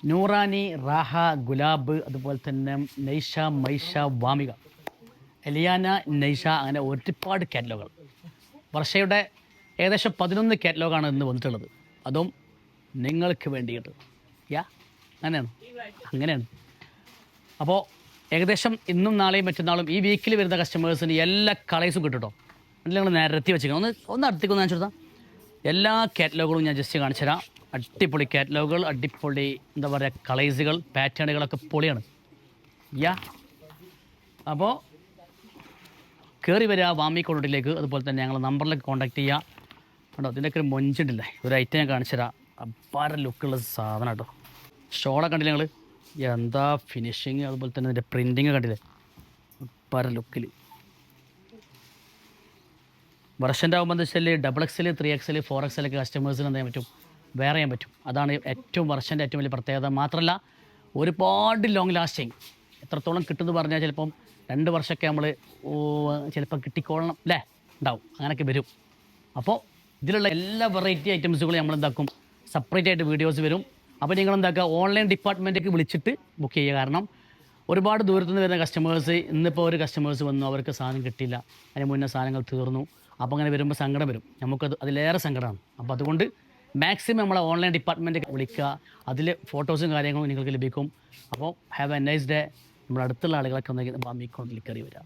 നൂറാനി, റാഹ, ഗുലാബ്, അതുപോലെ തന്നെ നൈഷ, മൈഷ, വാമിക, എലിയാന, നൈഷ, അങ്ങനെ ഒരുപാട് കാറ്റലോഗുകൾ. വർഷയുടെ ഏകദേശം 11 കാറ്റലോഗാണ് ഇന്ന് വന്നിട്ടുള്ളത്. അതും നിങ്ങൾക്ക് വേണ്ടിയിട്ട്. അങ്ങനെയാണ്. അപ്പോൾ ഏകദേശം ഇന്നും നാളെയും മറ്റന്നാളും ഈ വീക്കിൽ വരുന്ന കസ്റ്റമേഴ്സിന് എല്ലാ കളേഴ്സും കിട്ടും കേട്ടോ. എന്നിട്ട് നിങ്ങൾ നിരത്തി വെച്ചിരിക്കണം. ഒന്ന് അടുത്തേക്കൊന്ന് കാണിച്ചു കൊടുത്താൽ എല്ലാ കാറ്റലോഗുകളും ഞാൻ ജസ്റ്റ് കാണിച്ചു തരാം. അടിപൊളി കാറ്റലോഗുകൾ, അടിപൊളി എന്താ പറയുക കളേഴ്സുകൾ, പാറ്റേണുകളൊക്കെ പൊളിയാണ്. അപ്പോൾ കയറി വരിക വാമി കോണ്ടിലേക്ക്. അതുപോലെ തന്നെ ഞങ്ങൾ നമ്പറിലേക്ക് കോൺടാക്ട് ചെയ്യുക. കേട്ടോ, ഇതിൻ്റെയൊക്കെ ഒരു മൊഞ്ചുണ്ടല്ലേ, ഒരു ഐറ്റം ഞാൻ കാണിച്ചു തരാം. അപ്പാര ലുക്കുള്ള സാധനം കേട്ടോ. ഷോളൊക്കെ കണ്ടില്ലേ നിങ്ങൾ, എന്താ ഫിനിഷിങ്, അതുപോലെ തന്നെ ഇതിൻ്റെ പ്രിൻറ്റിങ് കണ്ടില്ലേ, അപ്പാര ലുക്കിൽ. വെർഷൻ്റെ ആകുമ്പോൾ എന്താ വെച്ചാൽ XXL, 3XL, 4XL ഒക്കെ കസ്റ്റമേഴ്സിന് എന്ത് ചെയ്യാൻ പറ്റും, വെയർ ചെയ്യാൻ പറ്റും. അതാണ് ഏറ്റവും വെർഷൻ്റെ ഏറ്റവും വലിയ പ്രത്യേകത. മാത്രമല്ല ഒരുപാട് ലോങ് ലാസ്റ്റിങ്. എത്രത്തോളം കിട്ടുമെന്ന് പറഞ്ഞാൽ ചിലപ്പം 2 വർഷമൊക്കെ നമ്മൾ ചിലപ്പം കിട്ടിക്കോളണം അല്ലേ, ഉണ്ടാവും, അങ്ങനെയൊക്കെ വരും. അപ്പോൾ ഇതിലുള്ള എല്ലാ വെറൈറ്റി ഐറ്റംസുകളും നമ്മൾ എന്താക്കും, സെപ്പറേറ്റ് ആയിട്ട് വീഡിയോസ് വരും. അപ്പോൾ നിങ്ങൾ എന്താക്കുക, ഓൺലൈൻ ഡിപ്പാർട്ട്മെൻറ്റേക്ക് വിളിച്ചിട്ട് ബുക്ക് ചെയ്യുക. കാരണം ഒരുപാട് ദൂരത്തുനിന്ന് വരുന്ന കസ്റ്റമേഴ്സ്, ഇന്നിപ്പോൾ ഒരു കസ്റ്റമേഴ്സ് വന്നു, അവർക്ക് സാധനം കിട്ടിയില്ല, അതിന് മുന്നേ സാധനങ്ങൾ തീർന്നു. അപ്പോൾ അങ്ങനെ വരുമ്പോൾ സങ്കടം വരും, നമുക്കത് അതിലേറെ സങ്കടമാണ്. അപ്പോൾ അതുകൊണ്ട് മാക്സിമം നമ്മളെ ഓൺലൈൻ ഡിപ്പാർട്ട്മെൻറ്റ് വിളിക്കുക, അതിൽ ഫോട്ടോസും കാര്യങ്ങളും നിങ്ങൾക്ക് ലഭിക്കും. അപ്പോൾ ഹാവ് എ നൈസ് ഡേ. നമ്മുടെ അടുത്തുള്ള ആളുകളൊക്കെ ഒന്നെങ്കിൽ വാമി കോണ്ടിൽ കയറി വരാം.